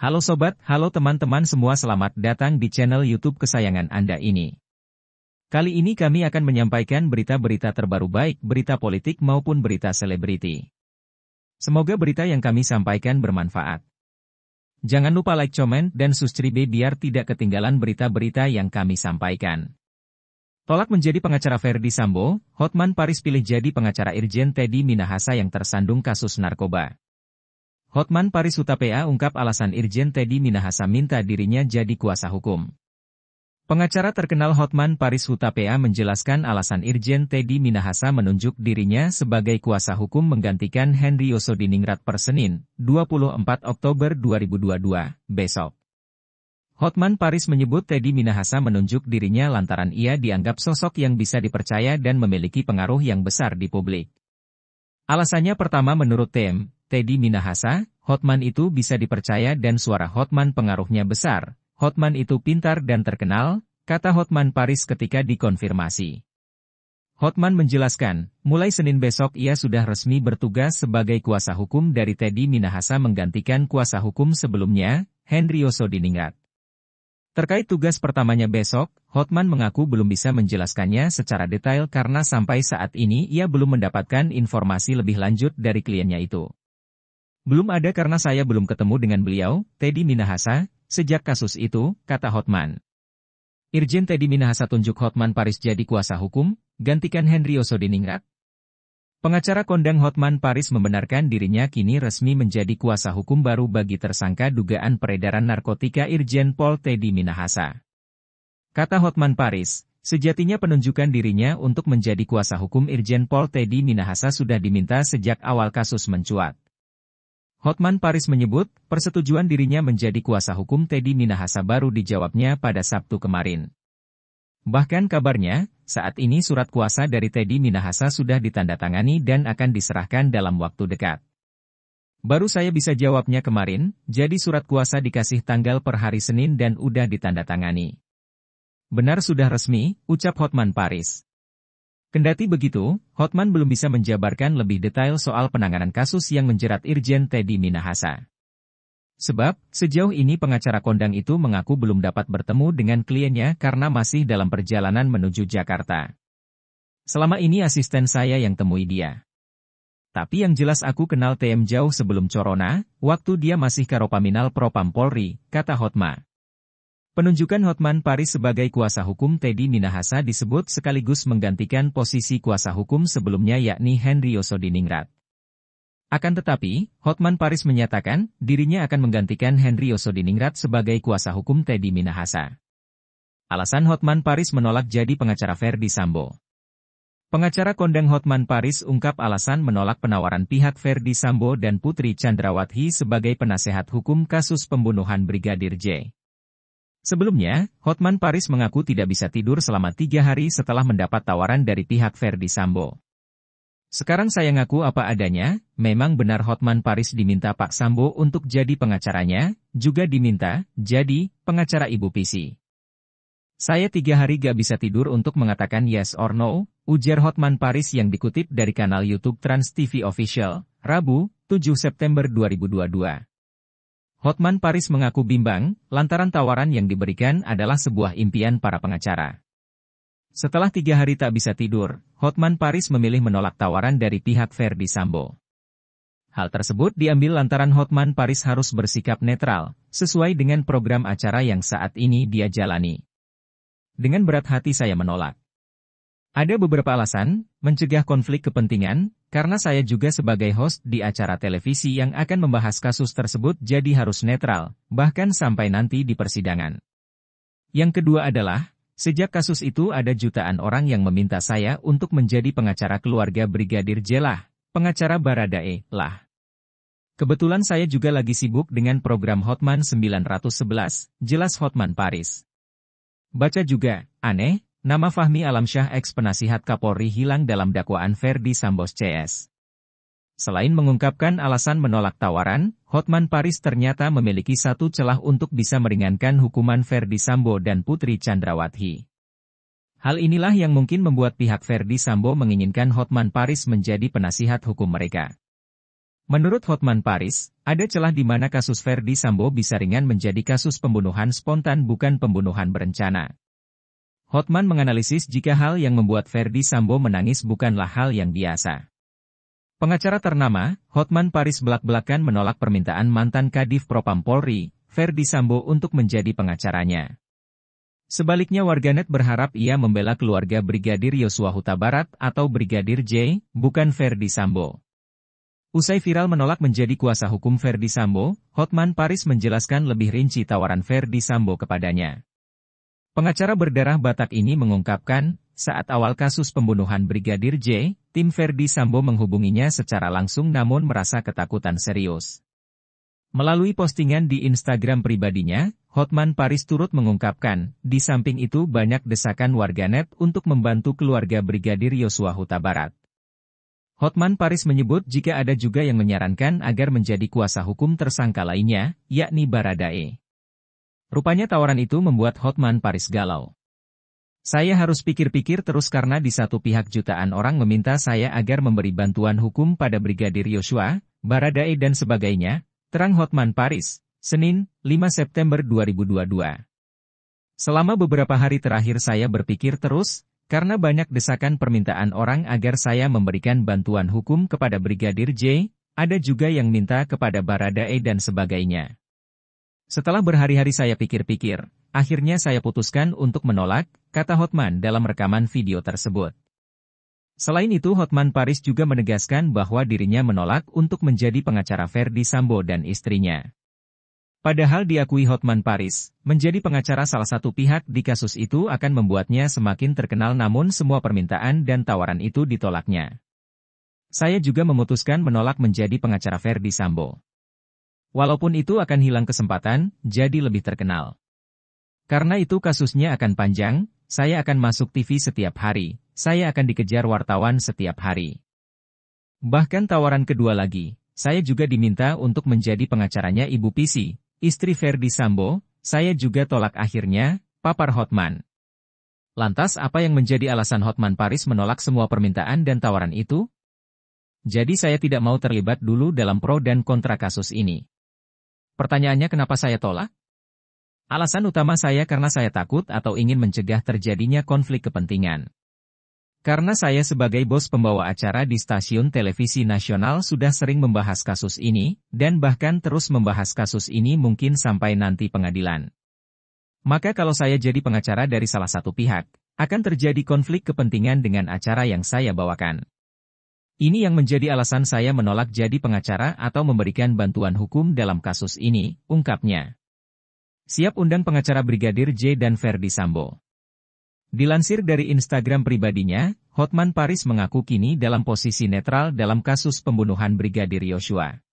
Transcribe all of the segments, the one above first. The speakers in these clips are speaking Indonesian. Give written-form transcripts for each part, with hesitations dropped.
Halo sobat, halo teman-teman semua, selamat datang di channel YouTube kesayangan Anda ini. Kali ini kami akan menyampaikan berita-berita terbaru, baik berita politik maupun berita selebriti. Semoga berita yang kami sampaikan bermanfaat. Jangan lupa like, comment, dan subscribe biar tidak ketinggalan berita-berita yang kami sampaikan. Tolak menjadi pengacara Ferdy Sambo, Hotman Paris pilih jadi pengacara Irjen Teddy Minahasa yang tersandung kasus narkoba. Hotman Paris Hutapea ungkap alasan Irjen Teddy Minahasa minta dirinya jadi kuasa hukum. Pengacara terkenal Hotman Paris Hutapea menjelaskan alasan Irjen Teddy Minahasa menunjuk dirinya sebagai kuasa hukum menggantikan Henry Yosodiningrat per Senin, 24 Oktober 2022, besok. Hotman Paris menyebut Teddy Minahasa menunjuk dirinya lantaran ia dianggap sosok yang bisa dipercaya dan memiliki pengaruh yang besar di publik. Alasannya pertama, menurut Teddy Minahasa, Hotman itu bisa dipercaya dan suara Hotman pengaruhnya besar. Hotman itu pintar dan terkenal, kata Hotman Paris ketika dikonfirmasi. Hotman menjelaskan, mulai Senin besok ia sudah resmi bertugas sebagai kuasa hukum dari Teddy Minahasa menggantikan kuasa hukum sebelumnya, Henry Yosodiningrat. Terkait tugas pertamanya besok, Hotman mengaku belum bisa menjelaskannya secara detail karena sampai saat ini ia belum mendapatkan informasi lebih lanjut dari kliennya itu. Belum ada karena saya belum ketemu dengan beliau, Teddy Minahasa, sejak kasus itu, kata Hotman. Irjen Teddy Minahasa tunjuk Hotman Paris jadi kuasa hukum, gantikan Henry Yosodiningrat. Pengacara kondang Hotman Paris membenarkan dirinya kini resmi menjadi kuasa hukum baru bagi tersangka dugaan peredaran narkotika Irjen Pol Teddy Minahasa. Kata Hotman Paris, sejatinya penunjukan dirinya untuk menjadi kuasa hukum Irjen Pol Teddy Minahasa sudah diminta sejak awal kasus mencuat. Hotman Paris menyebut, persetujuan dirinya menjadi kuasa hukum Teddy Minahasa baru dijawabnya pada Sabtu kemarin. Bahkan kabarnya, saat ini surat kuasa dari Teddy Minahasa sudah ditandatangani dan akan diserahkan dalam waktu dekat. Baru saya bisa jawabnya kemarin, jadi surat kuasa dikasih tanggal per hari Senin dan udah ditandatangani. Benar sudah resmi, ucap Hotman Paris. Kendati begitu, Hotman belum bisa menjabarkan lebih detail soal penanganan kasus yang menjerat Irjen Teddy Minahasa. Sebab, sejauh ini pengacara kondang itu mengaku belum dapat bertemu dengan kliennya karena masih dalam perjalanan menuju Jakarta. Selama ini asisten saya yang temui dia. Tapi yang jelas aku kenal TM jauh sebelum Corona, waktu dia masih Karopaminal Propam Polri, kata Hotman. Penunjukan Hotman Paris sebagai kuasa hukum Teddy Minahasa disebut sekaligus menggantikan posisi kuasa hukum sebelumnya yakni Henry Yosodiningrat. Akan tetapi, Hotman Paris menyatakan dirinya akan menggantikan Henry Yosodiningrat sebagai kuasa hukum Teddy Minahasa. Alasan Hotman Paris menolak jadi pengacara Ferdy Sambo. Pengacara kondang Hotman Paris ungkap alasan menolak penawaran pihak Ferdy Sambo dan Putri Chandrawati sebagai penasehat hukum kasus pembunuhan Brigadir J. Sebelumnya, Hotman Paris mengaku tidak bisa tidur selama 3 hari setelah mendapat tawaran dari pihak Ferdy Sambo. Sekarang saya ngaku apa adanya, memang benar Hotman Paris diminta Pak Sambo untuk jadi pengacaranya, juga diminta jadi pengacara Ibu Pisi. Saya 3 hari gak bisa tidur untuk mengatakan yes or no, ujar Hotman Paris yang dikutip dari kanal YouTube Trans TV Official, Rabu, 7 September 2022. Hotman Paris mengaku bimbang, lantaran tawaran yang diberikan adalah sebuah impian para pengacara. Setelah 3 hari tak bisa tidur, Hotman Paris memilih menolak tawaran dari pihak Ferdy Sambo. Hal tersebut diambil lantaran Hotman Paris harus bersikap netral, sesuai dengan program acara yang saat ini dia jalani. Dengan berat hati saya menolak. Ada beberapa alasan, mencegah konflik kepentingan, karena saya juga sebagai host di acara televisi yang akan membahas kasus tersebut jadi harus netral, bahkan sampai nanti di persidangan. Yang kedua adalah, sejak kasus itu ada jutaan orang yang meminta saya untuk menjadi pengacara keluarga Brigadir J lah, pengacara Baradae lah. Kebetulan saya juga lagi sibuk dengan program Hotman 911, jelas Hotman Paris. Baca juga, aneh. Nama Fahmi Alamsyah ex-penasihat Kapolri hilang dalam dakwaan Ferdy Sambo CS. Selain mengungkapkan alasan menolak tawaran, Hotman Paris ternyata memiliki satu celah untuk bisa meringankan hukuman Ferdy Sambo dan Putri Chandrawati. Hal inilah yang mungkin membuat pihak Ferdy Sambo menginginkan Hotman Paris menjadi penasihat hukum mereka. Menurut Hotman Paris, ada celah di mana kasus Ferdy Sambo bisa ringan menjadi kasus pembunuhan spontan bukan pembunuhan berencana. Hotman menganalisis jika hal yang membuat Ferdy Sambo menangis bukanlah hal yang biasa. Pengacara ternama, Hotman Paris belak-belakan menolak permintaan mantan Kadif Propam Polri, Ferdy Sambo untuk menjadi pengacaranya. Sebaliknya warganet berharap ia membela keluarga Brigadir Yosua Huta Barat atau Brigadir J, bukan Ferdy Sambo. Usai viral menolak menjadi kuasa hukum Ferdy Sambo, Hotman Paris menjelaskan lebih rinci tawaran Ferdy Sambo kepadanya. Pengacara berdarah Batak ini mengungkapkan, saat awal kasus pembunuhan Brigadir J, tim Ferdy Sambo menghubunginya secara langsung namun merasa ketakutan serius. Melalui postingan di Instagram pribadinya, Hotman Paris turut mengungkapkan, di samping itu banyak desakan warganet untuk membantu keluarga Brigadir Yosua Huta Barat. Hotman Paris menyebut jika ada juga yang menyarankan agar menjadi kuasa hukum tersangka lainnya, yakni Baradae. Rupanya tawaran itu membuat Hotman Paris galau. Saya harus pikir-pikir terus karena di satu pihak jutaan orang meminta saya agar memberi bantuan hukum pada Brigadir Yosua, Baradae dan sebagainya, terang Hotman Paris, Senin, 5 September 2022. Selama beberapa hari terakhir saya berpikir terus, karena banyak desakan permintaan orang agar saya memberikan bantuan hukum kepada Brigadir J, ada juga yang minta kepada Baradae dan sebagainya. Setelah berhari-hari saya pikir-pikir, akhirnya saya putuskan untuk menolak, kata Hotman dalam rekaman video tersebut. Selain itu Hotman Paris juga menegaskan bahwa dirinya menolak untuk menjadi pengacara Ferdy Sambo dan istrinya. Padahal diakui Hotman Paris, menjadi pengacara salah satu pihak di kasus itu akan membuatnya semakin terkenal namun semua permintaan dan tawaran itu ditolaknya. Saya juga memutuskan menolak menjadi pengacara Ferdy Sambo. Walaupun itu akan hilang kesempatan, jadi lebih terkenal. Karena itu kasusnya akan panjang, saya akan masuk TV setiap hari. Saya akan dikejar wartawan setiap hari. Bahkan tawaran kedua lagi, saya juga diminta untuk menjadi pengacaranya Ibu Pisi, istri Ferdy Sambo, saya juga tolak akhirnya, papar Hotman. Lantas apa yang menjadi alasan Hotman Paris menolak semua permintaan dan tawaran itu? Jadi saya tidak mau terlibat dulu dalam pro dan kontra kasus ini. Pertanyaannya kenapa saya tolak? Alasan utama saya karena saya takut atau ingin mencegah terjadinya konflik kepentingan. Karena saya sebagai bos pembawa acara di stasiun televisi nasional sudah sering membahas kasus ini, dan bahkan terus membahas kasus ini mungkin sampai nanti pengadilan. Maka kalau saya jadi pengacara dari salah satu pihak, akan terjadi konflik kepentingan dengan acara yang saya bawakan. Ini yang menjadi alasan saya menolak jadi pengacara atau memberikan bantuan hukum dalam kasus ini, ungkapnya. Siap undang pengacara Brigadir J dan Ferdy Sambo. Dilansir dari Instagram pribadinya, Hotman Paris mengaku kini dalam posisi netral dalam kasus pembunuhan Brigadir Yosua.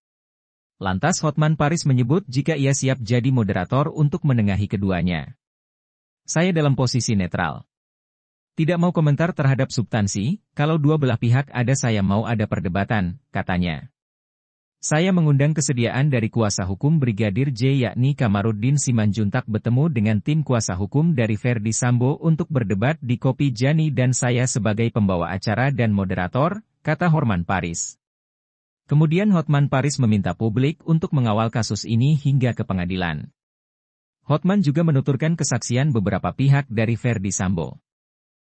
Lantas Hotman Paris menyebut jika ia siap jadi moderator untuk menengahi keduanya. Saya dalam posisi netral. Tidak mau komentar terhadap substansi, kalau dua belah pihak ada saya mau ada perdebatan, katanya. Saya mengundang kesediaan dari kuasa hukum Brigadir J yakni Kamarudin Simanjuntak bertemu dengan tim kuasa hukum dari Ferdy Sambo untuk berdebat di Kopi Jani dan saya sebagai pembawa acara dan moderator, kata Hotman Paris. Kemudian Hotman Paris meminta publik untuk mengawal kasus ini hingga ke pengadilan. Hotman juga menuturkan kesaksian beberapa pihak dari Ferdy Sambo.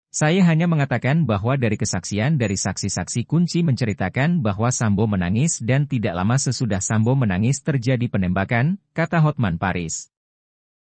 Saya hanya mengatakan bahwa dari kesaksian dari saksi-saksi kunci menceritakan bahwa Sambo menangis dan tidak lama sesudah Sambo menangis terjadi penembakan, kata Hotman Paris.